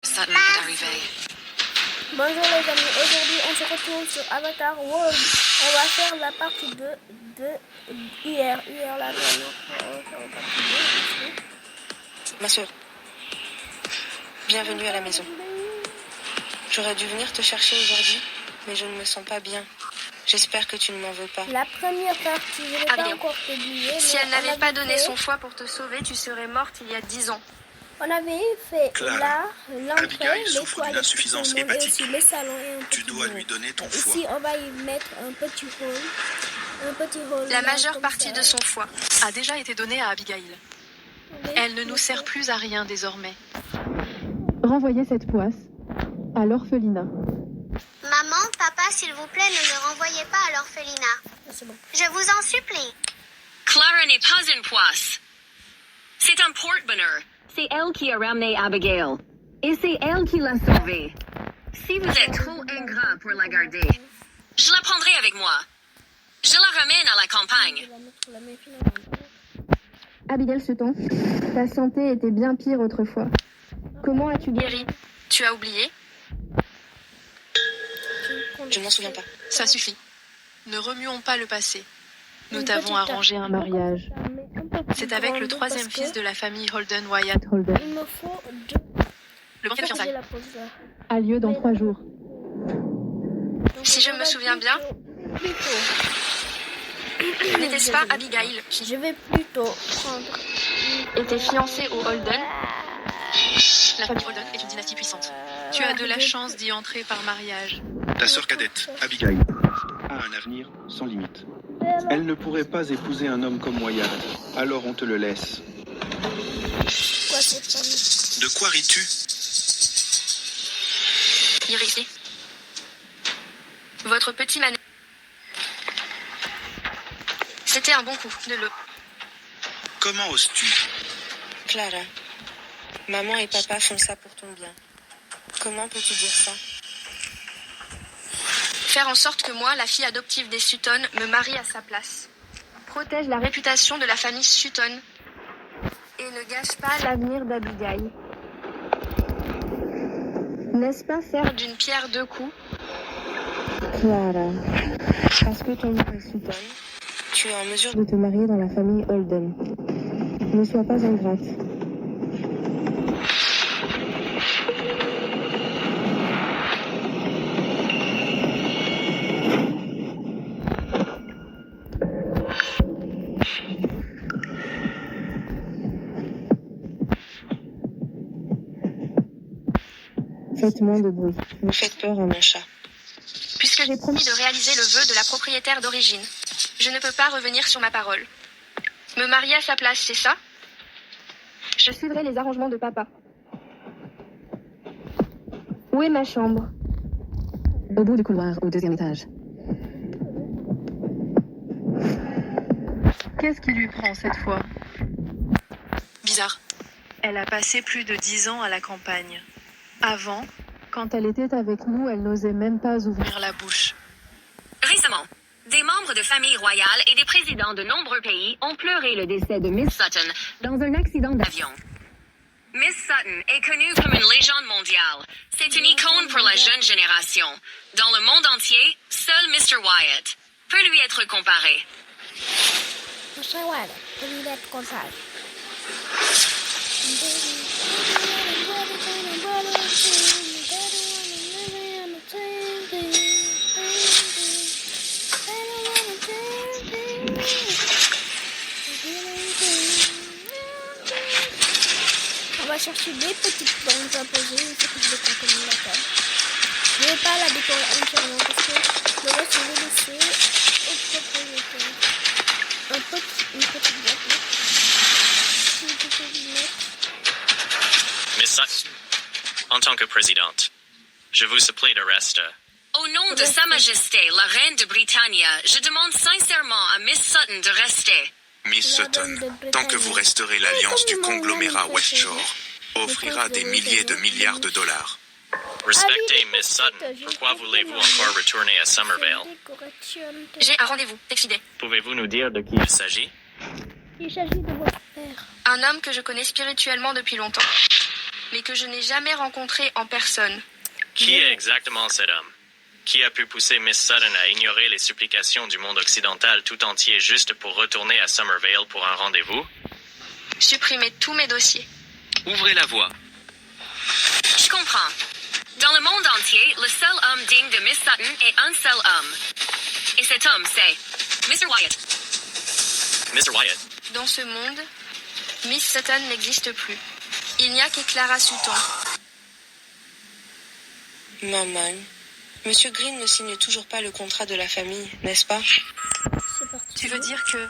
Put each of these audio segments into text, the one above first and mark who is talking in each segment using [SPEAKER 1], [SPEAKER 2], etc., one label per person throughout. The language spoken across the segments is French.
[SPEAKER 1] Sutton est arrivé.
[SPEAKER 2] Bonjour les amis, aujourd'hui on se retrouve sur Avatar World. On va faire la partie 2 de hier la dernière fois. On va faire la partie 2 ici.
[SPEAKER 1] Ma soeur, bienvenue à la maison. J'aurais dû venir te chercher aujourd'hui, mais je ne me sens pas bien. J'espère que tu ne m'en veux pas.
[SPEAKER 2] La première partie, je ne vais pas encore publier.
[SPEAKER 3] Si elle n'avait pas donné son foie pour te sauver, tu serais morte il y a 10 ans.
[SPEAKER 2] On avait fait
[SPEAKER 4] Clara,
[SPEAKER 2] l'entrée,
[SPEAKER 4] Abigail
[SPEAKER 2] les
[SPEAKER 4] souffre d'une
[SPEAKER 2] toilettes,
[SPEAKER 4] insuffisance
[SPEAKER 2] tout le monde, et
[SPEAKER 4] hépatique.
[SPEAKER 2] aussi les salons et un
[SPEAKER 4] Tu
[SPEAKER 2] petit
[SPEAKER 4] dois
[SPEAKER 2] bureau.
[SPEAKER 4] lui donner ton
[SPEAKER 2] Ici,
[SPEAKER 4] foie.
[SPEAKER 2] on va y mettre un petit rôle.
[SPEAKER 3] La
[SPEAKER 2] là,
[SPEAKER 3] majeure
[SPEAKER 2] comme
[SPEAKER 3] partie
[SPEAKER 2] ça.
[SPEAKER 3] de son foie.
[SPEAKER 5] A déjà été donnée à Abigail. Elle ne nous sert plus à rien désormais.
[SPEAKER 6] Renvoyez cette poisse à l'orphelinat.
[SPEAKER 7] Maman, papa, s'il vous plaît, ne me renvoyez pas à l'orphelinat.
[SPEAKER 2] Ah, c'est bon.
[SPEAKER 7] Je vous en supplie.
[SPEAKER 8] Clara n'est pas une poisse. C'est un porte-bonheur. C'est elle qui a ramené Abigail. Et c'est elle qui l'a sauvée. Si vous êtes trop ingrat pour la garder, je la prendrai avec moi. Je la ramène à la campagne.
[SPEAKER 2] Je vais mettre la main finalement.
[SPEAKER 6] Abigail Sutton, ta santé était bien pire autrefois. Comment as-tu guéri?
[SPEAKER 3] Guéri, tu as oublié?
[SPEAKER 1] Je ne m'en souviens pas.
[SPEAKER 5] Ça suffit. Ne remuons pas le passé. Nous
[SPEAKER 2] Une
[SPEAKER 5] t'avons
[SPEAKER 2] petite
[SPEAKER 5] arrangé un mariage. C'est avec le troisième fils de la famille Holden Wyatt.
[SPEAKER 6] Holden
[SPEAKER 2] Il me faut deux.
[SPEAKER 5] Le banquet de
[SPEAKER 2] J'ai
[SPEAKER 5] fiançailles.
[SPEAKER 2] la pause là.
[SPEAKER 6] a lieu dans 3 jours.
[SPEAKER 2] Donc,
[SPEAKER 3] Si je me souviens bien, n'était-ce pas Abigail qui
[SPEAKER 2] Je vais plutôt prendre.
[SPEAKER 3] était fiancée au Holden?
[SPEAKER 5] La famille Holden est une dynastie puissante. Tu as de la chance d'y entrer par mariage.
[SPEAKER 4] Ta sœur cadette, Abigail, a un avenir sans limite. Elle ne pourrait pas épouser un homme comme Wyatt, alors on te le laisse.
[SPEAKER 2] Quoi cette famille?
[SPEAKER 4] De quoi ris-tu?
[SPEAKER 3] Ici. Votre petit manège. C'était un bon coup de le.
[SPEAKER 4] Comment oses-tu?
[SPEAKER 1] Clara, maman et papa font ça pour ton bien. Comment peux-tu dire ça?
[SPEAKER 3] Faire en sorte que moi, la fille adoptive des Sutton, me marie à sa place. Protège la réputation de la famille Sutton. Et ne gâche pas l'avenir d'Abigail. N'est-ce pas faire d'une pierre deux coups?
[SPEAKER 6] Clara, parce que ton nom est Sutton,
[SPEAKER 1] Tu es en mesure
[SPEAKER 6] de te marier dans la famille Holden. Ne sois pas ingrate. Faites moins de bruit.
[SPEAKER 1] Vous faites peur à mon chat.
[SPEAKER 3] Puisque j'ai promis de réaliser le vœu de la propriétaire d'origine, je ne peux pas revenir sur ma parole. Me marier à sa place, c'est ça? Je suivrai les arrangements de papa. Où est ma chambre?
[SPEAKER 6] Au bout du couloir, au 2e étage.
[SPEAKER 5] Qu'est-ce qui lui prend cette fois? Bizarre. Elle a passé plus de 10 ans à la campagne. Avant,
[SPEAKER 6] Quand elle était avec nous, elle n'osait même pas ouvrir.
[SPEAKER 5] ouvrir la bouche.
[SPEAKER 8] Récemment, des membres de famille royale et des présidents de nombreux pays ont pleuré le décès de Miss Sutton dans un accident d'avion. Miss Sutton est connue comme une légende mondiale. C'est une icône pour la jeune génération. Dans le monde entier, seul Mr. Wyatt peut lui être comparé.
[SPEAKER 2] No sé, bueno, te diré cosas. On va chercher des petites plantes à poser, il faut que je les contenir la table. Je ne vais pas la décorer entièrement parce que le reste je vais laisser au propriétaire. Une petite boîte là. Une petite boîte.
[SPEAKER 9] Miss Sutton, en tant que présidente, je vous supplie de rester.
[SPEAKER 8] Au nom de Sa Majesté, la Reine de Britannia, je demande sincèrement à Miss Sutton de rester.
[SPEAKER 4] Miss Sutton, tant que vous resterez, l'alliance du conglomérat West Shore offrira des milliers de milliards de dollars.
[SPEAKER 9] Respectez Miss Sutton. Pourquoi voulez-vous encore retourner à Summervale?
[SPEAKER 3] J'ai un rendez-vous, décidé.
[SPEAKER 9] Pouvez-vous nous dire de qui il s'agit?
[SPEAKER 2] Il s'agit de votre père.
[SPEAKER 3] Un homme que je connais spirituellement depuis longtemps. mais que je n'ai jamais rencontré en personne.
[SPEAKER 9] Qui est exactement cet homme? Qui a pu pousser Miss Sutton à ignorer les supplications du monde occidental tout entier juste pour retourner à Summervale pour un rendez-vous?
[SPEAKER 3] Supprimer tous mes dossiers.
[SPEAKER 9] Ouvrez la voie.
[SPEAKER 8] Je comprends. Dans le monde entier, le seul homme digne de Miss Sutton est un seul homme. Et cet homme, c'est Mr. Wyatt.
[SPEAKER 9] Mr. Wyatt.
[SPEAKER 3] Dans ce monde, Miss Sutton n'existe plus. Il n'y a que Clara Sutton.
[SPEAKER 1] Maman, Monsieur Green ne signe toujours pas le contrat de la famille, n'est-ce pas?
[SPEAKER 2] C'est parti.
[SPEAKER 5] Tu veux dire que...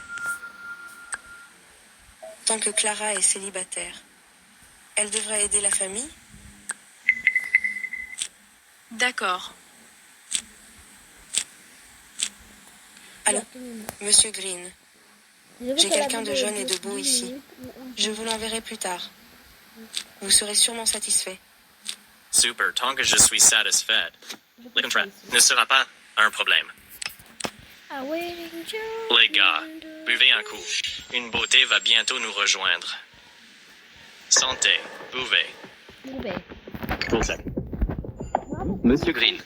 [SPEAKER 1] Tant que Clara est célibataire, elle devrait aider la famille?
[SPEAKER 5] D'accord.
[SPEAKER 1] Allô, Monsieur Green, j'ai quelqu'un de jeune et de beau ici. Je vous l'enverrai plus tard. Vous serez sûrement satisfait.
[SPEAKER 9] Super, tant que je suis satisfait. Le contrat ne sera pas un problème. Les gars, buvez un coup. Une beauté va bientôt nous rejoindre. Santé, buvez.
[SPEAKER 10] Monsieur Green,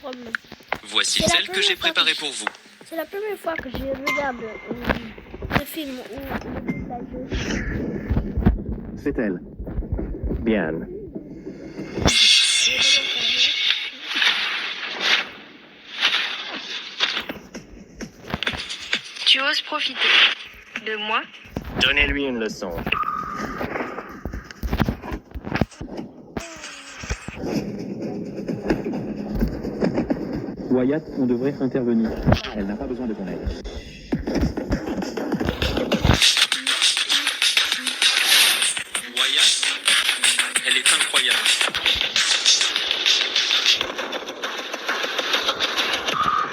[SPEAKER 10] voici
[SPEAKER 2] C'est la
[SPEAKER 10] celle que j'ai
[SPEAKER 2] première fois
[SPEAKER 10] préparée
[SPEAKER 2] que
[SPEAKER 10] pour vous.
[SPEAKER 2] C'est la première fois que je regarde un film où
[SPEAKER 4] C'est elle. Bien.
[SPEAKER 3] Tu oses profiter de moi?
[SPEAKER 9] Donnez-lui une leçon.
[SPEAKER 4] Wyatt, on devrait intervenir. Elle n'a pas besoin de ton aide.
[SPEAKER 10] Wyatt, elle est incroyable.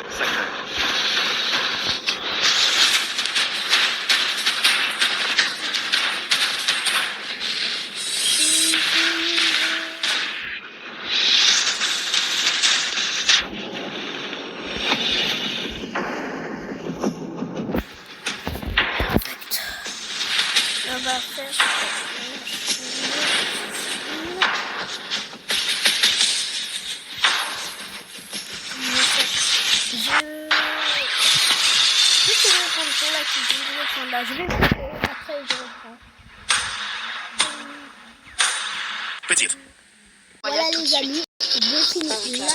[SPEAKER 10] Ça craint.
[SPEAKER 2] on va faire. Je vais après je reprends.
[SPEAKER 4] Petite.
[SPEAKER 2] Voilà les amis, j'ai fini là.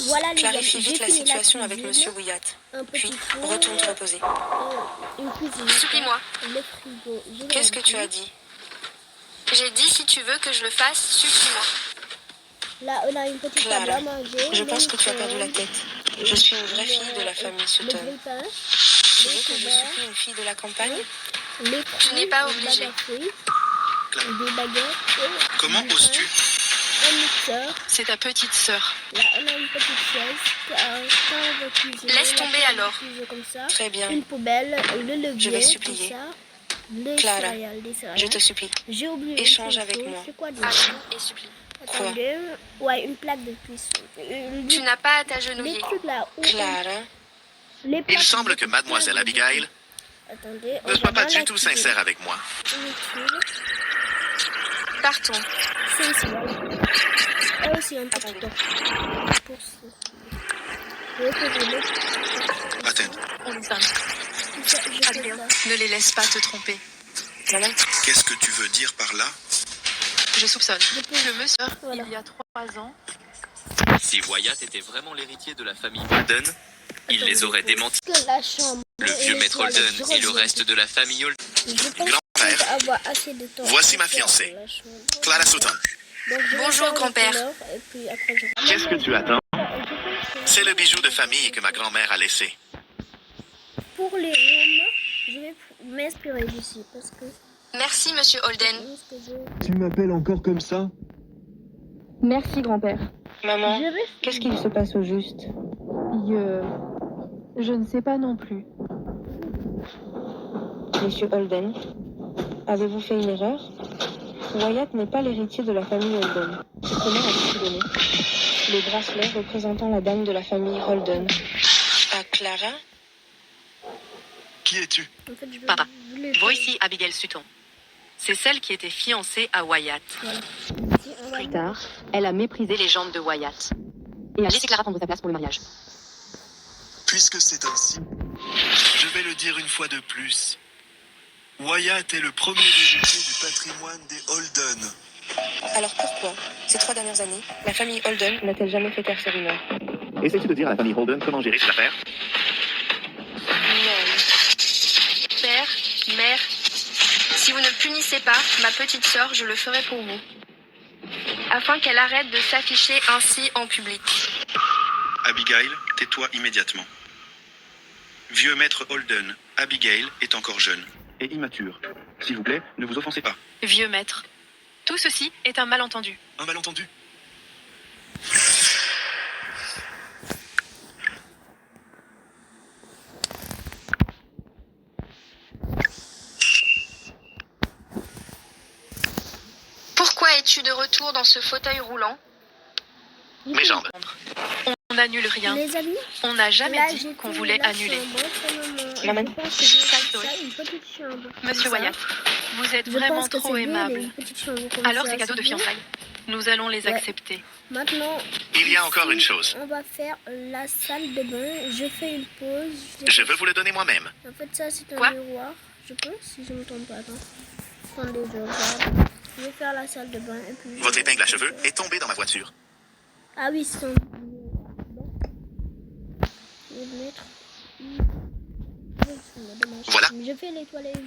[SPEAKER 2] Voilà les amis,
[SPEAKER 1] Clarifie
[SPEAKER 2] j'ai
[SPEAKER 1] vite la
[SPEAKER 2] fini
[SPEAKER 1] situation
[SPEAKER 2] la
[SPEAKER 1] avec
[SPEAKER 2] cuisine.
[SPEAKER 1] Monsieur Wyatt.
[SPEAKER 2] Un
[SPEAKER 1] Puis,
[SPEAKER 2] petit four,
[SPEAKER 1] retourne te reposer.
[SPEAKER 2] une cuisine.
[SPEAKER 3] Supplie-moi.
[SPEAKER 2] Le frigo. je l'ai
[SPEAKER 1] Qu'est-ce que tu as
[SPEAKER 2] rempli.
[SPEAKER 1] dit?
[SPEAKER 3] J'ai dit si tu veux que je le fasse, supplie-moi.
[SPEAKER 2] Là, on a une petite table
[SPEAKER 1] Clara,
[SPEAKER 2] à manger.
[SPEAKER 1] je pense
[SPEAKER 2] le
[SPEAKER 1] que tu as perdu la tête. Je suis une vraie fille de la famille Sutton.
[SPEAKER 2] Le grille-pain,
[SPEAKER 1] Tu veux que je supplie une fille de la campagne?
[SPEAKER 2] les fruits,
[SPEAKER 3] Tu n'es pas
[SPEAKER 2] une
[SPEAKER 3] obligée.
[SPEAKER 2] baguette à fruits, des baguettes.
[SPEAKER 4] Comment
[SPEAKER 2] du pain,
[SPEAKER 4] oses-tu?
[SPEAKER 2] un mixeur.
[SPEAKER 5] C'est ta petite sœur.
[SPEAKER 2] Là, on a une petite chaise. Quand on veut cuisiner,
[SPEAKER 3] Laisse
[SPEAKER 2] la
[SPEAKER 3] tomber
[SPEAKER 2] table
[SPEAKER 3] alors.
[SPEAKER 2] cuisine comme ça.
[SPEAKER 1] Très bien.
[SPEAKER 2] Une poubelle, le levier,
[SPEAKER 1] Je vais supplier.
[SPEAKER 2] tout ça. Les
[SPEAKER 1] Clara,
[SPEAKER 2] céréales, des céréales.
[SPEAKER 1] Je te supplie.
[SPEAKER 2] J'ai oublié
[SPEAKER 1] échange
[SPEAKER 2] une
[SPEAKER 1] avec
[SPEAKER 2] chose.
[SPEAKER 1] moi.
[SPEAKER 2] C'est quoi déjà?
[SPEAKER 3] Agis et supplie.
[SPEAKER 2] Attendez. Ouais, une plaque de cuisson.
[SPEAKER 3] Tu n'as pas à
[SPEAKER 2] Les
[SPEAKER 3] t'agenouiller.
[SPEAKER 2] trucs là où
[SPEAKER 1] Clara,
[SPEAKER 2] les
[SPEAKER 4] Il
[SPEAKER 2] plaques
[SPEAKER 4] semble
[SPEAKER 2] de
[SPEAKER 4] que Mademoiselle
[SPEAKER 2] cuisson.
[SPEAKER 4] Abigail
[SPEAKER 2] Attendez, on
[SPEAKER 4] ne
[SPEAKER 2] va
[SPEAKER 4] soit pas
[SPEAKER 2] dans
[SPEAKER 4] du
[SPEAKER 2] la
[SPEAKER 4] tout
[SPEAKER 2] cuisine.
[SPEAKER 4] sincère avec moi.
[SPEAKER 2] Inutile.
[SPEAKER 3] Partons.
[SPEAKER 2] C'est ici, là. Et aussi un petit
[SPEAKER 1] Attendez.
[SPEAKER 2] temps. Pour ça. Je vais poser le-
[SPEAKER 4] Attends,
[SPEAKER 5] On y va.
[SPEAKER 2] je fais ça.
[SPEAKER 5] Ne les laisse pas te tromper.
[SPEAKER 1] maman,
[SPEAKER 4] qu'est-ce que tu veux dire par là?
[SPEAKER 5] Je soupçonne que le monsieur,
[SPEAKER 2] Voilà.
[SPEAKER 5] il y a 3 ans,
[SPEAKER 10] Si Wyatt était vraiment l'héritier de la famille Holden, il les aurait démentis.
[SPEAKER 2] Que la chambre.
[SPEAKER 10] Le
[SPEAKER 2] et
[SPEAKER 10] vieux
[SPEAKER 2] les
[SPEAKER 10] maître
[SPEAKER 2] toilettes,
[SPEAKER 10] Holden
[SPEAKER 2] je
[SPEAKER 10] et le
[SPEAKER 2] reviens.
[SPEAKER 10] reste de la famille Holden.
[SPEAKER 2] Je pense
[SPEAKER 4] Grand-père,
[SPEAKER 2] que je vais avoir assez de temps.
[SPEAKER 4] voici
[SPEAKER 2] pour
[SPEAKER 4] ma
[SPEAKER 2] faire
[SPEAKER 4] fiancée,
[SPEAKER 2] la chambre.
[SPEAKER 4] Clara Sutton.
[SPEAKER 2] Donc, je vais
[SPEAKER 3] Bonjour,
[SPEAKER 2] faire
[SPEAKER 3] grand-père.
[SPEAKER 2] le couleur, et puis après, je-
[SPEAKER 4] Qu'est-ce que tu attends?
[SPEAKER 2] Je pense que-
[SPEAKER 4] C'est le bijou de famille que ma grand-mère a laissé.
[SPEAKER 2] Pour les rooms, je vais m'inspirer d'ici parce que
[SPEAKER 3] Merci, monsieur Holden.
[SPEAKER 2] ce que je-
[SPEAKER 11] Tu m'appelles encore comme ça?
[SPEAKER 6] Merci, grand-père.
[SPEAKER 1] maman,
[SPEAKER 2] je vais
[SPEAKER 1] qu'est-ce qu'il se passe au juste?
[SPEAKER 6] Je ne sais pas non plus.
[SPEAKER 1] Monsieur Holden, avez-vous fait une erreur? Wyatt n'est pas l'héritier de la famille Holden. Comment a-t-il donné? Le bracelet représentant la dame de la famille Holden. À Clara?
[SPEAKER 4] Qui es-tu?
[SPEAKER 2] en fait, je vais-
[SPEAKER 8] Papa,
[SPEAKER 2] je vais-
[SPEAKER 8] Voici Abigail Sutton.
[SPEAKER 5] C'est celle qui était fiancée à Wyatt.
[SPEAKER 2] Voilà.
[SPEAKER 11] Plus tard, elle a méprisé les jambes de Wyatt et a laissé Clara prendre sa place pour le mariage.
[SPEAKER 12] Puisque c'est ainsi, je vais le dire une fois de plus. Wyatt est le premier héritier du patrimoine des Holden.
[SPEAKER 1] Alors pourquoi, ces 3 dernières années, la famille Holden n'a-t-elle jamais fait taire ces rumeurs?
[SPEAKER 13] Essaies-tu de dire à la famille Holden comment gérer cette affaire?
[SPEAKER 1] Non.
[SPEAKER 3] Père, mère, si vous ne punissez pas ma petite sœur, je le ferai pour vous. Afin qu'elle arrête de s'afficher ainsi en public.
[SPEAKER 4] Abigail, tais-toi immédiatement. Vieux maître Holden, Abigail est encore jeune.
[SPEAKER 13] Et immature. S'il vous plaît, ne vous offensez pas.
[SPEAKER 5] Vieux maître. Tout ceci est un malentendu.
[SPEAKER 12] Un malentendu?
[SPEAKER 3] Pourquoi es-tu de retour dans ce fauteuil roulant?
[SPEAKER 10] Mes jambes.
[SPEAKER 5] On n'annule rien.
[SPEAKER 2] Les amis,
[SPEAKER 5] On n'a jamais
[SPEAKER 2] là,
[SPEAKER 5] dit
[SPEAKER 2] j'ai
[SPEAKER 5] qu'on
[SPEAKER 2] pris
[SPEAKER 5] voulait
[SPEAKER 2] la
[SPEAKER 5] annuler.
[SPEAKER 2] chambre, c'est
[SPEAKER 1] Maman.
[SPEAKER 2] je pense que je vais faire ça, une petite chambre.
[SPEAKER 5] Monsieur
[SPEAKER 2] Comme ça.
[SPEAKER 5] Wyatt, vous êtes
[SPEAKER 2] Je
[SPEAKER 5] vraiment
[SPEAKER 2] pense que
[SPEAKER 5] trop
[SPEAKER 2] c'est bien,
[SPEAKER 5] aimable.
[SPEAKER 2] une petite chambre comme
[SPEAKER 5] Alors
[SPEAKER 2] ça,
[SPEAKER 5] ces cadeaux de
[SPEAKER 2] c'est bien.
[SPEAKER 5] fiançailles, nous allons les
[SPEAKER 2] Ouais.
[SPEAKER 5] accepter.
[SPEAKER 2] Maintenant,
[SPEAKER 10] Il y a encore
[SPEAKER 2] ici,
[SPEAKER 10] une chose.
[SPEAKER 2] On va faire la salle de bain. Je fais une pause.
[SPEAKER 10] Je veux vous le donner moi-même.
[SPEAKER 2] En fait, ça, c'est un
[SPEAKER 5] Quoi?
[SPEAKER 2] miroir. Je pense, si je ne me trompe pas. Attends. Attendez, je regarde. Je vais faire la salle de bain. Et puis
[SPEAKER 10] Votre épingle à cheveux est tombée dans ma voiture.
[SPEAKER 2] Ah oui, c'est un miroir. Bon. Je vais le mettre.
[SPEAKER 10] Voilà.
[SPEAKER 2] Je fais les toilettes.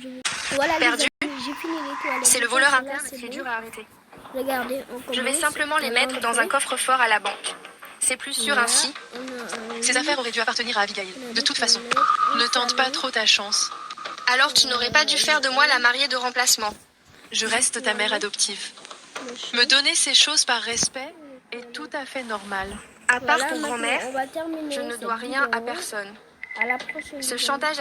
[SPEAKER 2] Voilà,
[SPEAKER 3] Perdu.
[SPEAKER 2] les amis, j'ai fini les toilettes.
[SPEAKER 3] C'est le
[SPEAKER 2] Je
[SPEAKER 3] voleur
[SPEAKER 2] pense que là,
[SPEAKER 3] interne, c'est
[SPEAKER 2] bon.
[SPEAKER 3] dur à arrêter.
[SPEAKER 2] Regardez, on commence.
[SPEAKER 3] Je vais simplement les
[SPEAKER 2] On
[SPEAKER 3] mettre
[SPEAKER 2] va
[SPEAKER 3] dans un
[SPEAKER 2] entrer.
[SPEAKER 3] coffre-fort à la banque. C'est plus sûr
[SPEAKER 2] Voilà.
[SPEAKER 3] ainsi.
[SPEAKER 2] On a un
[SPEAKER 5] Ces
[SPEAKER 2] lit.
[SPEAKER 5] affaires auraient dû appartenir à Abigail.
[SPEAKER 2] On a
[SPEAKER 5] De
[SPEAKER 2] des
[SPEAKER 5] toute façon,
[SPEAKER 2] toilettes, un
[SPEAKER 5] ne tente pas
[SPEAKER 2] salon.
[SPEAKER 5] trop ta chance.
[SPEAKER 3] Alors tu n'aurais pas dû faire de moi la mariée de remplacement.
[SPEAKER 5] Je reste ta mère adoptive. Me donner ces choses par respect est tout à fait normal.
[SPEAKER 3] À part
[SPEAKER 2] Voilà,
[SPEAKER 3] ton
[SPEAKER 2] maintenant,
[SPEAKER 3] grand-mère,
[SPEAKER 2] on va terminer
[SPEAKER 3] je ne
[SPEAKER 2] cette
[SPEAKER 3] dois rien à
[SPEAKER 2] vidéo.
[SPEAKER 3] personne.
[SPEAKER 2] À la prochaine
[SPEAKER 3] Ce
[SPEAKER 2] vidéo.
[SPEAKER 3] chantage